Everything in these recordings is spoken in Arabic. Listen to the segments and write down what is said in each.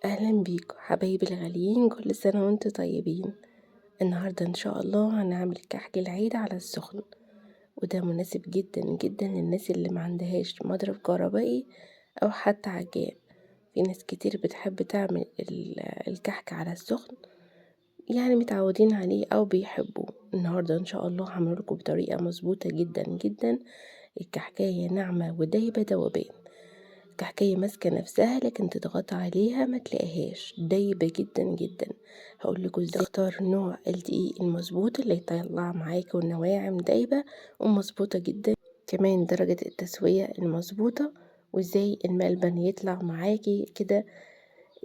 اهلا بيكم حبايبي الغاليين، كل سنة وانتم طيبين. النهاردة ان شاء الله هنعمل كحك العيد على السخن، وده مناسب جدا جدا للناس اللي ما عندهاش مضرب كهربائي او حتى عجان. في ناس كتير بتحب تعمل الكحك على السخن، يعني متعودين عليه او بيحبوه. النهاردة ان شاء الله هعمل لكم بطريقة مظبوطة جدا جدا. الكحكاية ناعمة ودايبة دوبان، كحكاية ماسكة نفسها لكن تضغط عليها ما تلاقيهاش دايبة جدا جدا. هقول لكم ازاي تختار نوع الدقيق المظبوط اللي يطلع معاكي والنواعم دايبة ومظبوطة جدا، كمان درجة التسوية المظبوطة، وازاي الملبن يطلع معاكي كده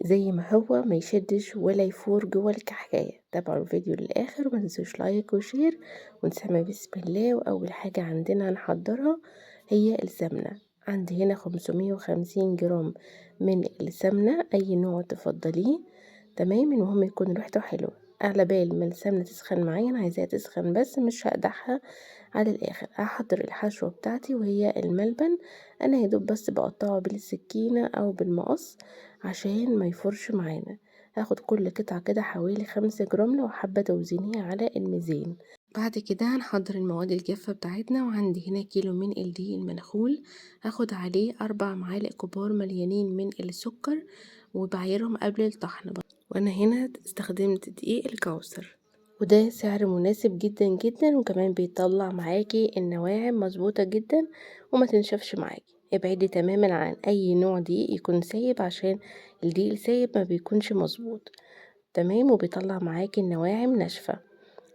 زي ما هو، ما يشدش ولا يفور جوه الكحكاية. تابعوا الفيديو للآخر وما تنسوش لايك وشير ونسمي بسم الله. وأول حاجة عندنا هنحضرها هي السمنة. عندي هنا 550 جرام من السمنة، أي نوع تفضليه. تمام، المهم يكون ريحته حلوة. على بال ما السمنة تسخن معايا، أنا عايزاها تسخن بس مش هقدحها على الآخر. هحضر الحشوة بتاعتي وهي الملبن. أنا يدوب بس بقطعه بالسكينة أو بالمقص عشان ما يفرش معانا. هاخد كل قطعة كده حوالي 5 جرام لو حابة توزنيها على الميزان. بعد كده هنحضر المواد الجافة بتاعتنا، وعندي هنا كيلو من الدقيق المنخول. هاخد عليه 4 معالق كبار مليانين من السكر وبعيرهم قبل الطحن. وانا هنا استخدمت دقيق الكوثر، وده سعر مناسب جدا جدا، وكمان بيطلع معاكي النواعم مظبوطة جدا وما تنشفش معاكي. ابعدي تماما عن اي نوع دقيق يكون سايب، عشان الدقيق السايب ما بيكونش مظبوط. تمام، وبيطلع معاكي النواعم ناشفة.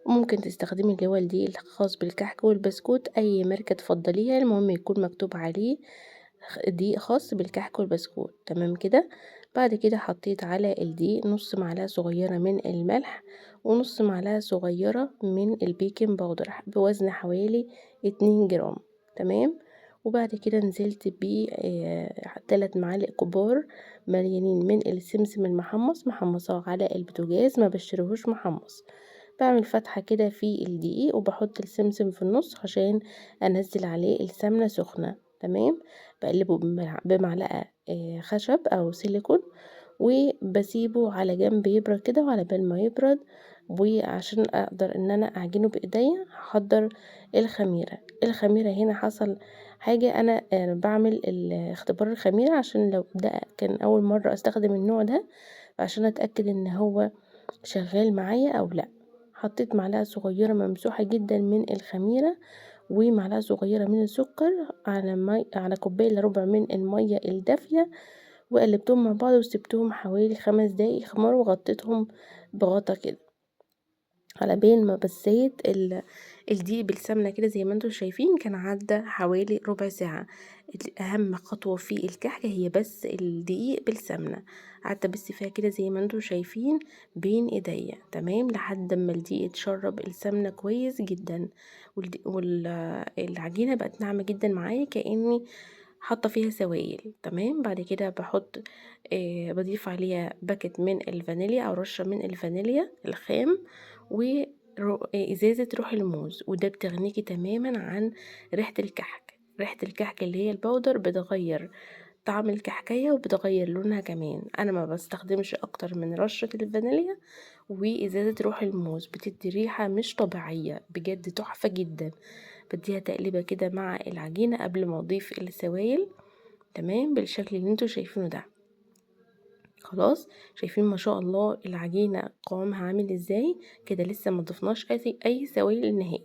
وممكن تستخدمي اللي هو الدقيق الخاص بالكحك والبسكوت، اي ماركة تفضليها، المهم يكون مكتوب عليه دقيق خاص بالكحك والبسكوت. تمام كده. بعد كده حطيت على الدقيق نص معلقة صغيرة من الملح ونص معلقة صغيرة من البيكنج باودر بوزن حوالي 2 جرام. تمام. وبعد كده نزلت ب 3 معالق كبار مليانين من السمسم المحمص، محمصاه على البوتاجاز، ما بشرهوش محمص. بعمل فتحة كده في الدقيق وبحط السمسم في النص عشان انزل عليه السمنة سخنة. تمام. بقلبه بمعلقة خشب او سيليكون، وبسيبه على جنب يبرد كده. وعلى بال ما يبرد وعشان اقدر ان انا اعجنه بايديا، هحضر الخميرة هنا حصل حاجة، انا بعمل اختبار الخميرة عشان لو ده كان اول مرة استخدم النوع ده، عشان اتأكد ان هو شغال معايا او لا. حطيت معلقة صغيرة ممسوحة جدا من الخميرة ومعلقة صغيرة من السكر على كوباية الا ربع من المية الدافية، وقلبتهم مع بعض وسبتهم حوالي 5 دقايق يخمروا، وغطيتهم بغطا كده على بال ما بسيت الدقيق بالسمنة كده. زي ما انتم شايفين كان عدى حوالي ربع ساعة. اهم خطوة في الكحكة هي بس الدقيق بالسمنة. قعدت بس فيها كده زي ما انتم شايفين بين ايديا، تمام، لحد ما الدقيق اتشرب السمنة كويس جدا. والعجينة بقت ناعمة جدا معايا، كأني حاطة فيها سوائل. تمام. بعد كده بحط بضيف عليها باكت من الفانيليا او رشة من الفانيليا الخام، وإزازة روح الموز، وده بتغنيكي تماما عن ريحة الكحك. ريحة الكحك اللي هي البودر بتغير طعم الكحكية وبتغير لونها كمان. انا ما بستخدمش اكتر من رشة الفانيليا وازازة روح الموز، بتدي ريحة مش طبيعية بجد، تحفة جدا. بديها تقليبة كده مع العجينة قبل ما اضيف السوائل. تمام، بالشكل اللي انتوا شايفينه ده. خلاص، شايفين ما شاء الله العجينة قوامها عامل ازاي كده؟ لسه ما ضفناش اي سوائل نهائي.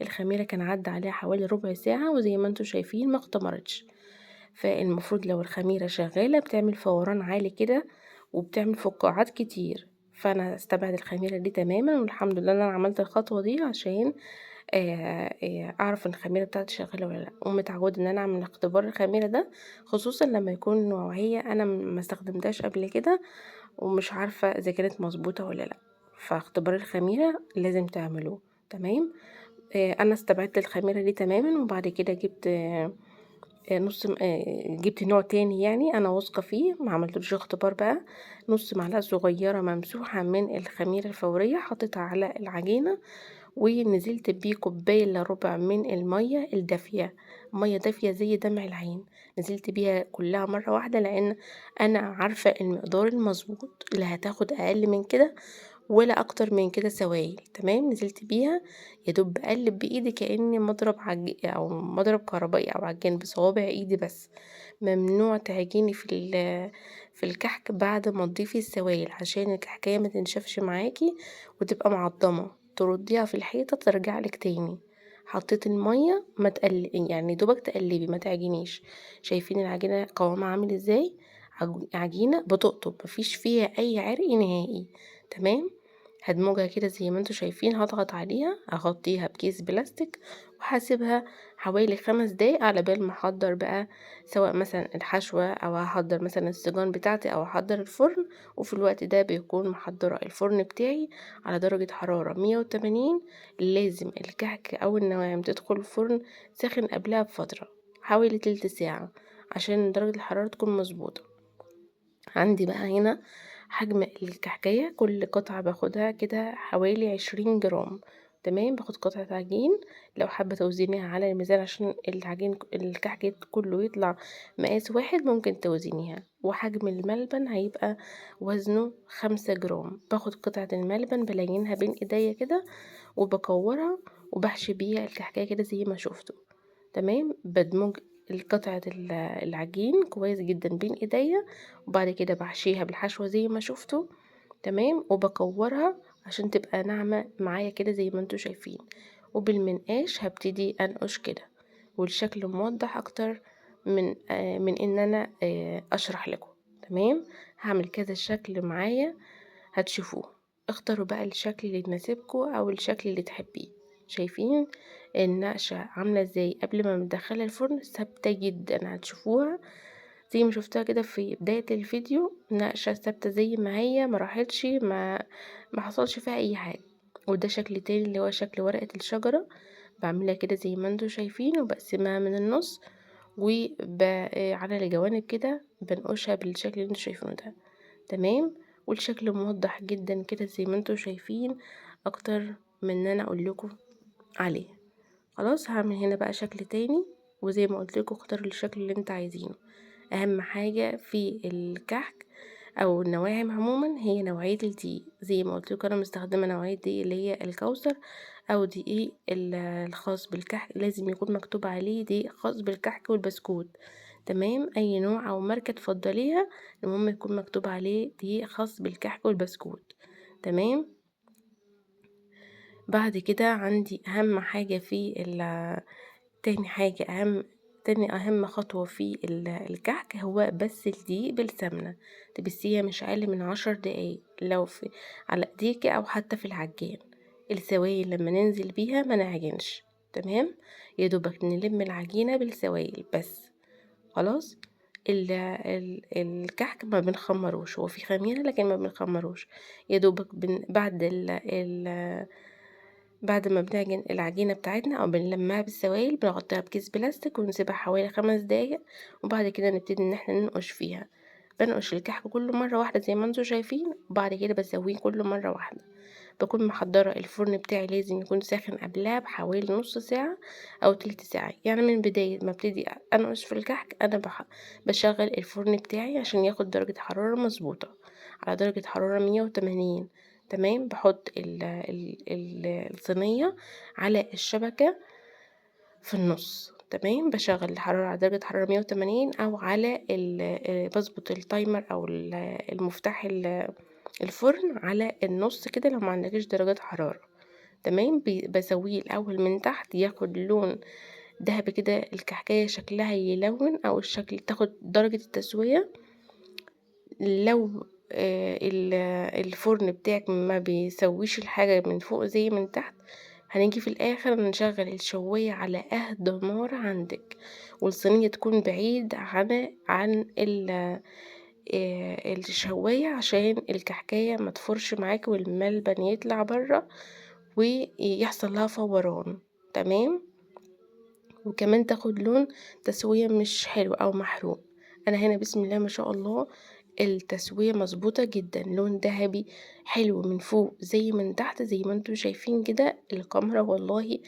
الخميرة كان عدى عليها حوالي ربع ساعة، وزي ما انتوا شايفين ما اختمرتش. فالمفروض لو الخميرة شغالة بتعمل فوران عالي كده وبتعمل فقاعات كتير، فانا استبعد الخميرة دي تماما. والحمد لله انا عملت الخطوة دي عشان اعرف ان الخميره بتاعتي شغاله ولا لا. ومتعوده ان انا اعمل اختبار الخميره ده، خصوصا لما يكون نوعيه انا ما استخدمتهاش قبل كده ومش عارفه اذا كانت مظبوطه ولا لا. فاختبار الخميره لازم تعملوه. تمام. انا استبعدت الخميره دي تماما، وبعد كده جبت جبت نوع تاني يعني انا واثقه فيه، ما عملتلوش اختبار بقى. نص معلقه صغيره ممسوحه من الخميره الفوريه حطيتها على العجينه، ونزلت بيه كوباية إلا ربع من المية الدافية، مية دافية زي دمع العين، نزلت بيها كلها مرة واحدة، لأن أنا عارفة المقدار المظبوط اللي هتاخد أقل من كده ولا أكتر من كده سوائل. تمام، نزلت بيها يا دوب بقلب بإيدي كأني أو مضرب كهربائي أو عجين بصوابع إيدي بس. ممنوع تعجيني في الكحك بعد ما تضيفي السوائل، عشان الكحكاية ما تنشفش معاكي وتبقى معضمة، ترديها في الحيطة ترجعلك تاني. حطيت المية ما يعني دوبك تقلبي ما تعجنيش. شايفين العجينة قوامها عامل ازاي؟ عجينة بتقطب مفيش فيها أي عرق نهائي. تمام، هدمجها كده زي ما انتوا شايفين، هضغط عليها اغطيها بكيس بلاستيك وهسيبها حوالي 5 دقايق على بال ما احضر بقى، سواء مثلا الحشوة او هحضر مثلا السجان بتاعتي او احضر الفرن. وفي الوقت ده بيكون محضرة الفرن بتاعي على درجة حرارة 180. لازم الكعك او النواعم تدخل الفرن ساخن قبلها بفترة حوالي تلت ساعة عشان درجة الحرارة تكون مظبوطة. عندي بقى هنا حجم الكحكاية، كل قطعة باخدها كده حوالي 20 جرام. تمام، باخد قطعة عجين، لو حابة توزنيها على الميزان عشان الكحك كله يطلع مقاس واحد ممكن توزنيها. وحجم الملبن هيبقى وزنه 5 جرام. باخد قطعة الملبن بلينها بين ايديا كده وبكورها وبحشي بيها الكحكاية كده زي ما شفتوا. تمام، بدمج قطعة العجين كويس جدا بين ايديا، وبعد كده بحشيها بالحشوة زي ما شفتوا. تمام، وبكورها عشان تبقى ناعمة معايا كده زي ما انتوا شايفين. وبالمنقاش هبتدي انقش كده، والشكل موضح اكتر من ان انا اشرح لكم. تمام، هعمل كذا شكل معايا هتشوفوه. اختاروا بقى الشكل اللي يناسبكم او الشكل اللي تحبيه. شايفين النقشة عاملة ازاي قبل ما ندخلها الفرن؟ ثابتة جدا، هتشوفوها زي ما شفتها كده في بداية الفيديو. نقشة ثابتة زي ما هي، ما راحتش، ما حصلش فيها اي حاجة. وده شكل تاني اللي هو شكل ورقة الشجرة، بعملها كده زي ما انتوا شايفين وبقسمها من النص على الجوانب كده بنقشها بالشكل اللي انتوا شايفينه ده. تمام، والشكل موضح جدا كده زي ما انتوا شايفين، اكتر من ان انا اقول لكم عليه. خلاص، هعمل هنا بقى شكل تاني، وزي ما قلت لكم اختاروا الشكل اللي انت عايزينه. اهم حاجة في الكحك او النواعم عموما هي نوعية الدقيق. زي ما قلت لكم انا مستخدمة نوعية دقيق اللي هي الكوثر او دقيق الخاص بالكحك، لازم يكون مكتوب عليه دقيق خاص بالكحك والبسكوت. تمام، اي نوع او ماركة تفضليها، المهم يكون مكتوب عليه دقيق خاص بالكحك والبسكوت. تمام، بعد كده عندي اهم حاجة تاني اهم خطوة في الكحك هو بس الدقيق بالسمنة. تبسيها مش اقل من 10 دقايق لو على ايديك او حتى في العجان. السوائل لما ننزل بيها ما نعجنش. تمام، يا دوبك نلم العجينة بالسوائل بس. خلاص، الكحك ما بنخمروش، هو في خميرة لكن ما بنخمروش. يا دوبك بعد ما بنعجن العجينة بتاعتنا او بنلمها بالسوائل بنغطيها بكيس بلاستيك ونسيبها حوالي 5 دقايق، وبعد كده نبتدي ان احنا ننقش فيها. بنقش الكحك كله مرة واحدة زي ما انتوا شايفين، وبعد كده بسويه كله مرة واحدة. بكون محضرة الفرن بتاعي لازم يكون ساخن قبلها بحوالي نص ساعة او تلت ساعة. يعني من بداية ما ابتدي انقش في الكحك انا بشغل الفرن بتاعي عشان ياخد درجة حرارة مظبوطة على درجة حرارة 180. تمام، بحط الصينية على الشبكة في النص. تمام، بشغل الحرارة على درجة حرارة 180 او على بظبط التايمر او المفتاح الفرن على النص كده لو ما عندكش درجات حرارة. تمام، بسويه الاول من تحت ياخد لون ذهبي كده، الكحكاية شكلها يلون او الشكل تاخد درجة التسوية. لو الفرن بتاعك ما بيسويش الحاجة من فوق زي من تحت، هنيجي في الاخر نشغل الشواية على اهدى نار عندك، والصينية تكون بعيد عن الشواية عشان الكحكاية ما تفرش معاك والملبن يطلع بره ويحصل لها فوران. تمام، وكمان تاخد لون تسوية مش حلو او محروق. انا هنا بسم الله ما شاء الله التسوية مظبوطة جدا، لون ذهبي حلو من فوق زي من تحت، زي ما انتم شايفين كده. الكاميرا والله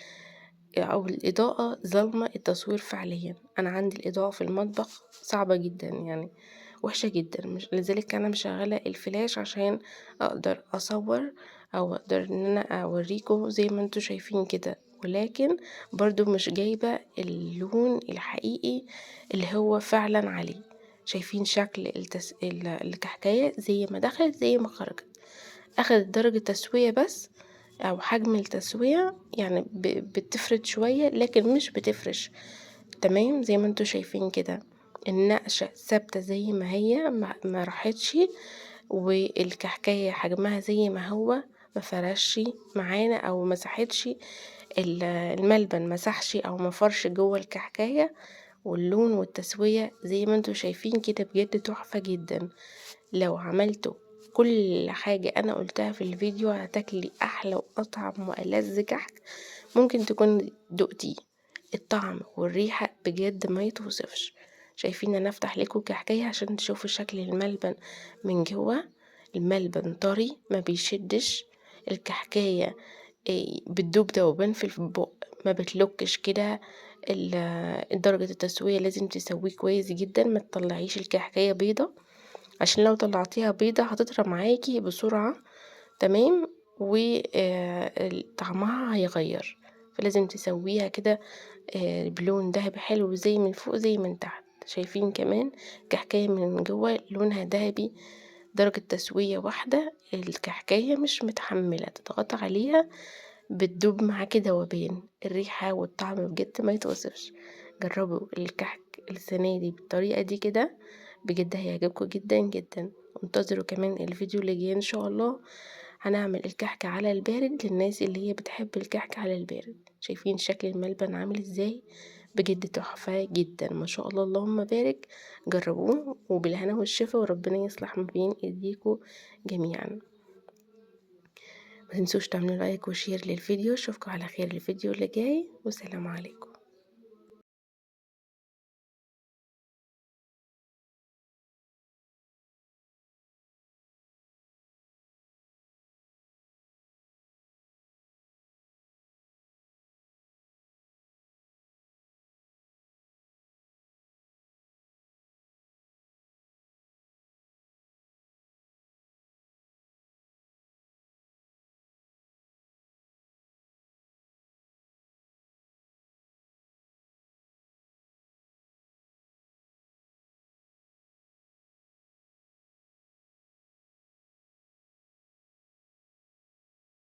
او الاضاءة ظلمة التصوير فعليا. انا عندي الاضاءة في المطبخ صعبة جدا يعني، وحشة جدا، مش لذلك انا مشغلة الفلاش عشان اقدر اصور او اقدر ان انا اوريكم زي ما انتم شايفين كده، ولكن برضو مش جايبة اللون الحقيقي اللي هو فعلا عليه. شايفين شكل الكحكاية زي ما دخلت زي ما خرجت، اخدت درجة تسوية بس او حجم التسوية يعني بتفرد شوية لكن مش بتفرش. تمام زي ما انتوا شايفين كده، النقشة ثابتة زي ما هي، ما راحتش، والكحكاية حجمها زي ما هو، ما فرشش معانا او مسحتش الملبن، مسحش او مفرش جوه الكحكاية. واللون والتسوية زي ما انتوا شايفين كده بجد تحفة جدا. لو عملتوا كل حاجة انا قلتها في الفيديو هتاكلي احلى واطعم والذ كحك ممكن تكون دقتيه. الطعم والريحة بجد ما يتوصفش. شايفين انا افتح لكم كحكاية عشان تشوفوا شكل الملبن من جوه. الملبن طري ما بيشدش، الكحكاية بتدوب دوبان في البق، ما بتلكش كده. درجة التسوية لازم تسويه كويس جدا، ما تطلعيش الكحكاية بيضة، عشان لو طلعتيها بيضة هتطرى معاكي بسرعة. تمام، وطعمها هيغير. فلازم تسويها كده بلون دهبي حلو زي من فوق زي من تحت. شايفين كمان كحكاية من جوه لونها دهبي، درجة تسوية واحدة، الكحكاية مش متحملة تضغط عليها بتدوب معاكي دوبان. الريحة والطعم بجد ما يتوصفش. جربوا الكحك السنة دي بالطريقة دي كده، بجد هيعجبكم جدا جدا. انتظروا كمان الفيديو اللي جاي ان شاء الله، هنعمل الكحك على البارد للناس اللي هي بتحب الكحك على البارد. شايفين شكل الملبن عامل ازاي؟ بجد تحفة جدا ما شاء الله اللهم بارك. جربوه وبالهنا والشفا، وربنا يصلح ما بين ايديكم جميعا. ما تنسوش تعملوا لايك وشير للفيديو. اشوفكم على خير الفيديو اللي جاي، والسلام عليكم.